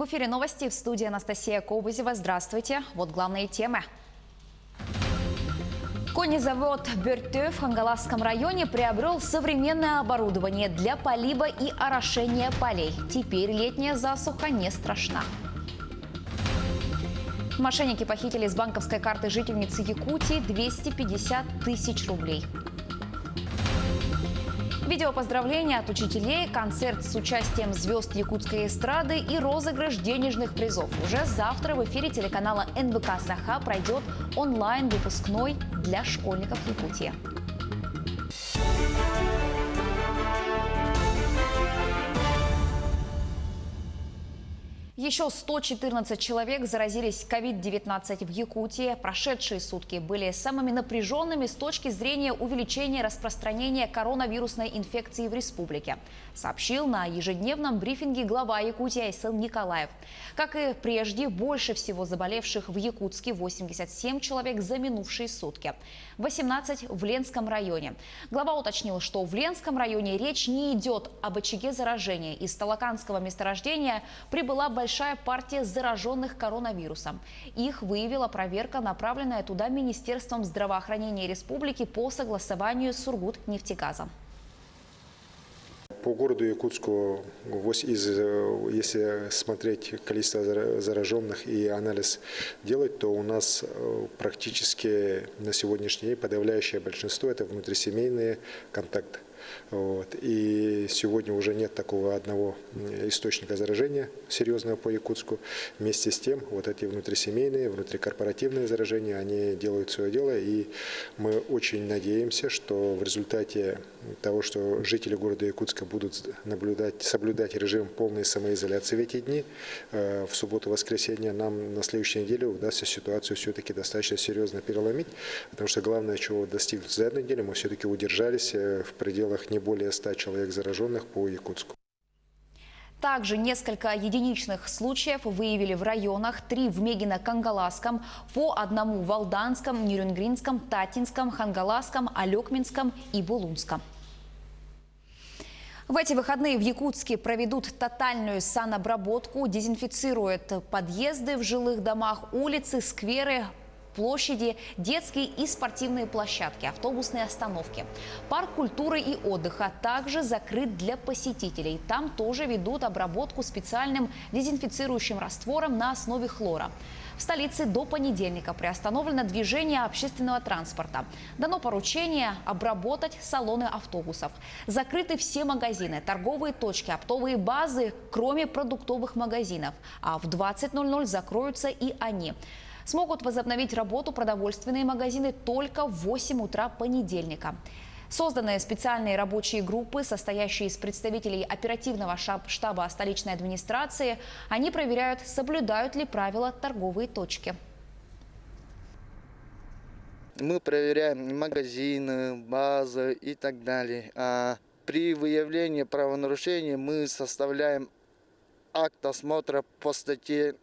В эфире новости, в студии Анастасия Кобызева. Здравствуйте. Вот главные темы. Конезавод «Бертё» в Хангаласском районе приобрел современное оборудование для полива и орошения полей. Теперь летняя засуха не страшна. Мошенники похитили с банковской карты жительницы Якутии 250 тысяч рублей. Видеопоздравления от учителей, концерт с участием звезд якутской эстрады и розыгрыш денежных призов. Уже завтра в эфире телеканала НВК «Саха» пройдет онлайн-выпускной для школьников Якутии. Еще 114 человек заразились COVID-19 в Якутии. Прошедшие сутки были самыми напряженными с точки зрения увеличения распространения коронавирусной инфекции в республике, сообщил на ежедневном брифинге глава Якутии Айсен Николаев. Как и прежде, больше всего заболевших в Якутске – 87 человек за минувшие сутки, 18 в Ленском районе. Глава уточнил, что в Ленском районе речь не идет об очаге заражения. Из Талаканского месторождения прибыла большая партия зараженных коронавирусом. Их выявила проверка, направленная туда Министерством здравоохранения республики по согласованию с Сургутнефтегазом. По городу Якутску, если смотреть количество зараженных и анализ делать, то у нас практически на сегодняшний день подавляющее большинство – это внутрисемейные контакты. И сегодня уже нет такого одного источника заражения серьезного по Якутску. Вместе с тем, вот эти внутрисемейные, внутрикорпоративные заражения, они делают свое дело. И мы очень надеемся, что в результате того, что жители города Якутска будут соблюдать режим полной самоизоляции в эти дни, в субботу-воскресенье, нам на следующей неделе удастся ситуацию все-таки достаточно серьезно переломить. Потому что главное, чего достигнуть за эту неделю, мы все-таки удержались в пределах не более 100 человек зараженных по Якутску. Также несколько единичных случаев выявили в районах: 3 в Мегино-Кангаласском, по 1 в Алданском, Нюрюнгринском, Татинском, Хангаласском, Алекминском и Булунском. В эти выходные в Якутске проведут тотальную санобработку, дезинфицируют подъезды в жилых домах, улицы, скверы, площади, детские и спортивные площадки, автобусные остановки. Парк культуры и отдыха также закрыт для посетителей. Там тоже ведут обработку специальным дезинфицирующим раствором на основе хлора. В столице до понедельника приостановлено движение общественного транспорта. Дано поручение обработать салоны автобусов. Закрыты все магазины, торговые точки, оптовые базы, кроме продуктовых магазинов. А в 20:00 закроются и они. Смогут возобновить работу продовольственные магазины только в 8 утра понедельника. Созданы специальные рабочие группы, состоящие из представителей оперативного штаба столичной администрации. Они проверяют, соблюдают ли правила торговые точки. Мы проверяем магазины, базы и так далее. При выявлении правонарушений мы составляем акт осмотра по статье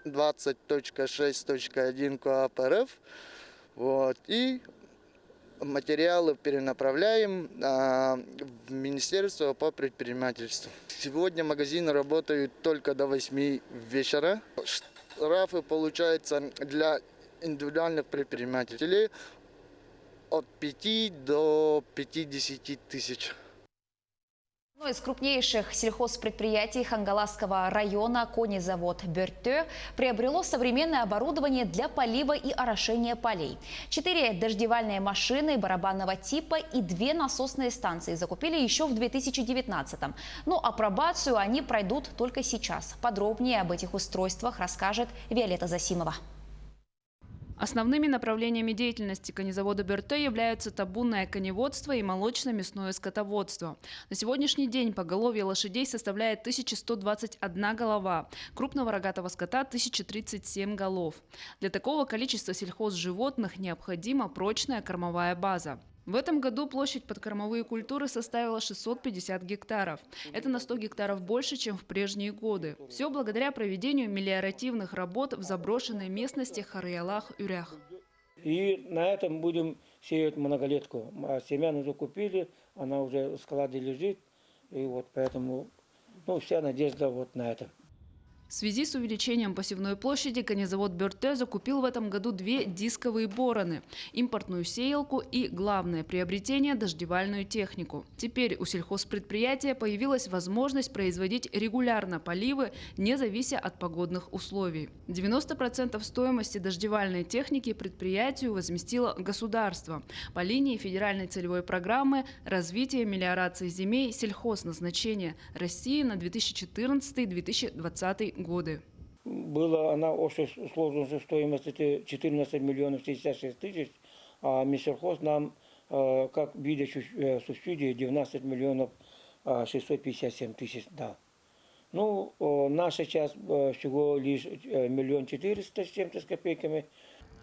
20.6.1 КоАП РФ. И материалы перенаправляем в Министерство по предпринимательству. Сегодня магазины работают только до 8 вечера. Штрафы получаются для индивидуальных предпринимателей от 5 до 50 тысяч. Одно из крупнейших сельхозпредприятий Хангаласского района, конезавод «Бертё», приобрело современное оборудование для полива и орошения полей. 4 дождевальные машины барабанного типа и 2 насосные станции закупили еще в 2019-м. Но апробацию они пройдут только сейчас. Подробнее об этих устройствах расскажет Виолетта Засимова. Основными направлениями деятельности конезавода «Бертё» являются табунное коневодство и молочно-мясное скотоводство. На сегодняшний день поголовье лошадей составляет 1121 голова, крупного рогатого скота – 1037 голов. Для такого количества сельхозживотных необходима прочная кормовая база. В этом году площадь под кормовые культуры составила 650 гектаров. Это на 100 гектаров больше, чем в прежние годы. Все благодаря проведению мелиоративных работ в заброшенной местности Харьялах-Урях. И на этом будем сеять многолетку. Семян уже купили, она уже в складе лежит. И поэтому вся надежда на это. В связи с увеличением посевной площади конезавод Бёрте закупил в этом году 2 дисковые бороны, импортную сеялку и, главное приобретение, дождевальную технику. Теперь у сельхозпредприятия появилась возможность производить регулярно поливы, не завися от погодных условий. 90% стоимости дождевальной техники предприятию возместило государство по линии федеральной целевой программы «Развитие мелиорации земель сельхозназначения России на 2014-2020 годы». Была она общей сложностью стоимости 14 миллионов 66 тысяч, а Минсельхоз нам, как видя субсидии, 19 миллионов 657 тысяч дал. Ну, наша часть всего лишь 1 400 000 с чем-то с копейками.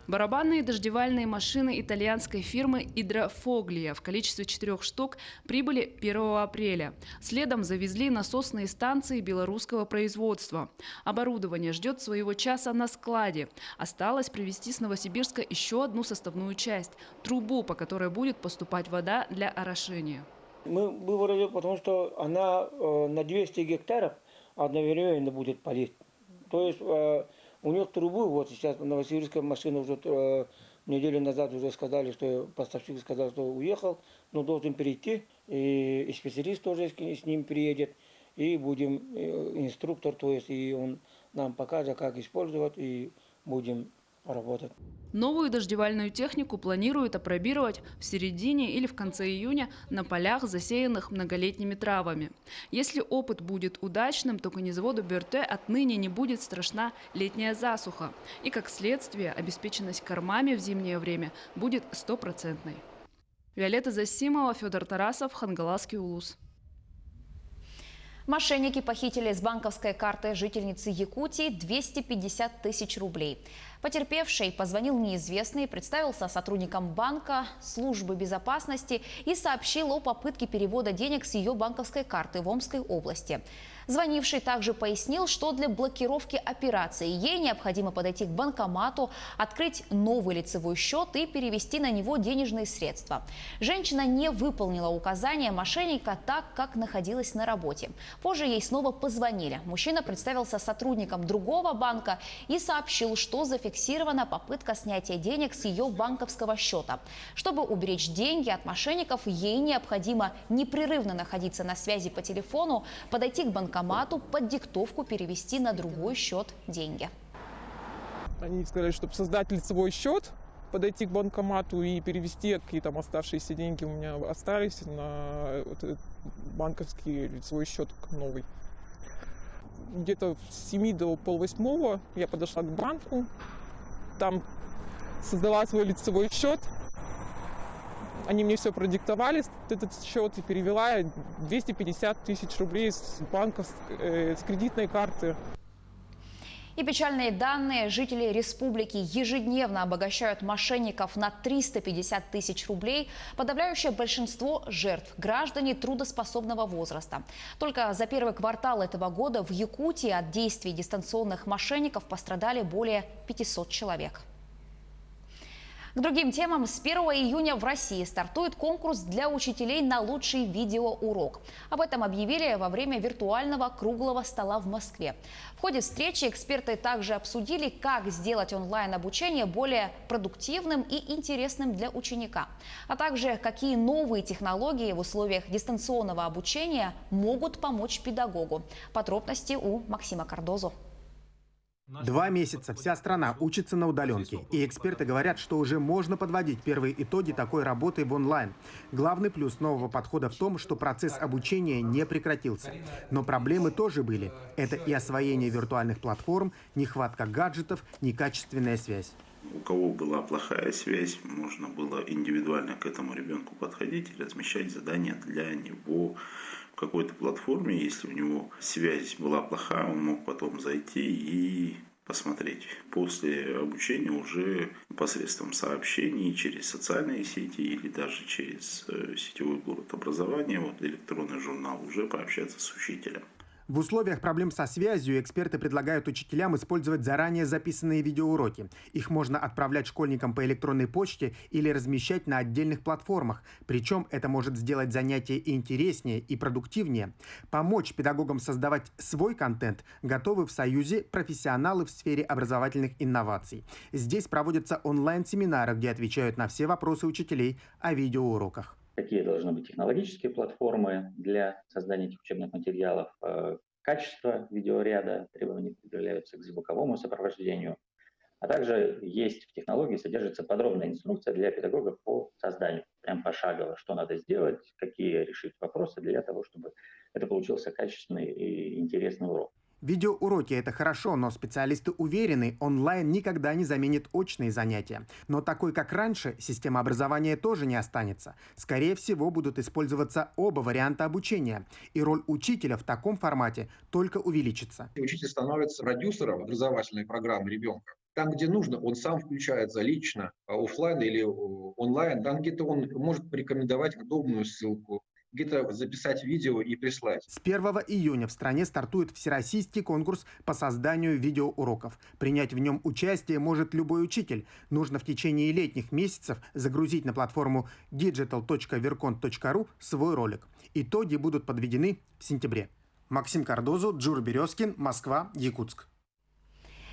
Барабанные дождевальные машины итальянской фирмы «Идрофоглия» в количестве 4 штук прибыли 1 апреля. Следом завезли насосные станции белорусского производства. Оборудование ждет своего часа на складе. Осталось привезти с Новосибирска еще одну составную часть – трубу, по которой будет поступать вода для орошения. Мы выбрали, потому что она на 200 гектаров одновременно будет полить. То есть у них трубы, вот сейчас новосибирская машина уже неделю назад уже сказали, что поставщик сказал, что уехал, но должен перейти, и специалист тоже с ним приедет, и будем инструктор, то есть и он нам покажет, как использовать, и будем работать. Новую дождевальную технику планируют опробировать в середине или в конце июня на полях, засеянных многолетними травами. Если опыт будет удачным, то конезаводу Бёрте отныне не будет страшна летняя засуха. И, как следствие, обеспеченность кормами в зимнее время будет 100%. Виолетта Засимова, Федор Тарасов, Хангаласский улус. Мошенники похитили с банковской карты жительницы Якутии 250 тысяч рублей. Потерпевший позвонил неизвестный, представился сотрудником банка, службы безопасности и сообщил о попытке перевода денег с ее банковской карты в Омской области. Звонивший также пояснил, что для блокировки операции ей необходимо подойти к банкомату, открыть новый лицевой счет и перевести на него денежные средства. Женщина не выполнила указания мошенника, так как находилась на работе. Позже ей снова позвонили. Мужчина представился сотрудником другого банка и сообщил, что зафиксирована попытка снятия денег с ее банковского счета. Чтобы уберечь деньги от мошенников, ей необходимо непрерывно находиться на связи по телефону, подойти к банкомату, под диктовку перевести на другой счет деньги. Они сказали, чтобы создать лицевой счет, подойти к банкомату и перевести, какие там оставшиеся деньги у меня остались, на банковский лицевой счет новый. Где-то с 7 до полвосьмого я подошла к банку, там создала свой лицевой счет. Они мне все продиктовали, этот счет, и перевела 250 тысяч рублей с с кредитной карты. И печальные данные. Жители республики ежедневно обогащают мошенников на 350 тысяч рублей. Подавляющее большинство жертв – граждане трудоспособного возраста. Только за первый квартал этого года в Якутии от действий дистанционных мошенников пострадали более 500 человек. К другим темам. С 1 июня в России стартует конкурс для учителей на лучший видеоурок. Об этом объявили во время виртуального круглого стола в Москве. В ходе встречи эксперты также обсудили, как сделать онлайн-обучение более продуктивным и интересным для ученика, а также какие новые технологии в условиях дистанционного обучения могут помочь педагогу. Подробности у Максима Кардозо. 2 месяца вся страна учится на удаленке. И эксперты говорят, что уже можно подводить первые итоги такой работы в онлайн. Главный плюс нового подхода в том, что процесс обучения не прекратился. Но проблемы тоже были. Это и освоение виртуальных платформ, нехватка гаджетов, некачественная связь. У кого была плохая связь, можно было индивидуально к этому ребенку подходить и размещать задания для него в какой-то платформе. Если у него связь была плохая, он мог потом зайти и посмотреть. После обучения уже посредством сообщений через социальные сети или даже через сетевой город образования, электронный журнал, уже пообщаться с учителем. В условиях проблем со связью эксперты предлагают учителям использовать заранее записанные видеоуроки. Их можно отправлять школьникам по электронной почте или размещать на отдельных платформах. Причем это может сделать занятия и интереснее, и продуктивнее. Помочь педагогам создавать свой контент готовы в Союзе профессионалы в сфере образовательных инноваций. Здесь проводятся онлайн-семинары, где отвечают на все вопросы учителей о видеоуроках. Какие должны быть технологические платформы для создания этих учебных материалов, качество видеоряда, требования предъявляются к звуковому сопровождению, а также есть в технологии, содержится подробная инструкция для педагогов по созданию, прям пошагово, что надо сделать, какие решить вопросы для того, чтобы это получился качественный и интересный урок. Видеоуроки – это хорошо, но специалисты уверены, онлайн никогда не заменит очные занятия. Но такой, как раньше, система образования тоже не останется. Скорее всего, будут использоваться оба варианта обучения. И роль учителя в таком формате только увеличится. Учитель становится продюсером образовательной программы ребенка. Там, где нужно, он сам включается лично, офлайн или онлайн. Там где-то он может порекомендовать удобную ссылку, где-то записать видео и прислать. С 1 июня в стране стартует всероссийский конкурс по созданию видеоуроков. Принять в нем участие может любой учитель. Нужно в течение летних месяцев загрузить на платформу digital.verkont.ru свой ролик. Итоги будут подведены в сентябре. Максим Кардозу, Джур Березкин, Москва, Якутск.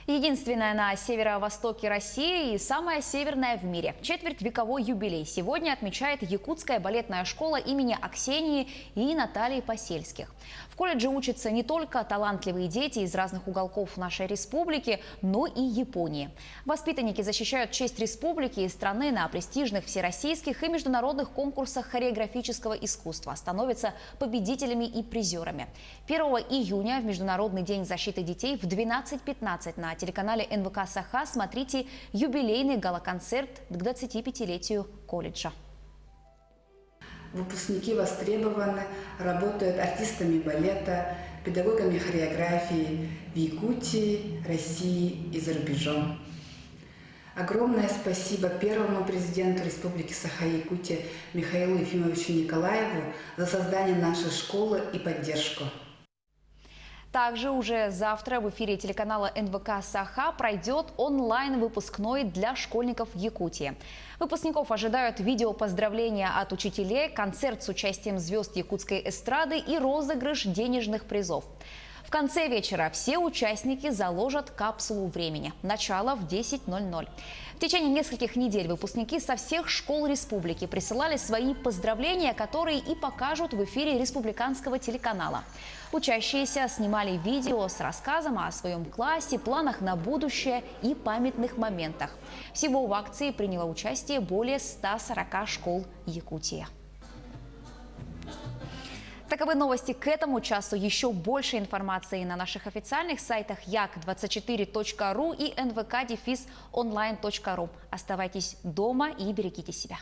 Единственная на северо-востоке России и самая северная в мире. Четвертьвековой юбилей сегодня отмечает Якутская балетная школа имени Аксении и Натальи Посельских. В колледже учатся не только талантливые дети из разных уголков нашей республики, но и Японии. Воспитанники защищают честь республики и страны на престижных всероссийских и международных конкурсах хореографического искусства, становятся победителями и призерами. 1 июня в Международный день защиты детей в 12:15 на телеканале НВК «Саха» смотрите юбилейный гала-концерт к 25-летию колледжа. Выпускники востребованы, работают артистами балета, педагогами хореографии в Якутии, России и за рубежом. Огромное спасибо первому президенту Республики Саха-Якутия Михаилу Ефимовичу Николаеву за создание нашей школы и поддержку. Также уже завтра в эфире телеканала НВК «Саха» пройдет онлайн-выпускной для школьников Якутии. Выпускников ожидают видеопоздравления от учителей, концерт с участием звезд якутской эстрады и розыгрыш денежных призов. В конце вечера все участники заложат капсулу времени. Начало в 10:00. В течение нескольких недель выпускники со всех школ республики присылали свои поздравления, которые и покажут в эфире республиканского телеканала. Учащиеся снимали видео с рассказом о своем классе, планах на будущее и памятных моментах. Всего в акции приняло участие более 140 школ Якутии. Таковы новости к этому часу. Еще больше информации на наших официальных сайтах yak24.ru и nvk-online.ru. Оставайтесь дома и берегите себя.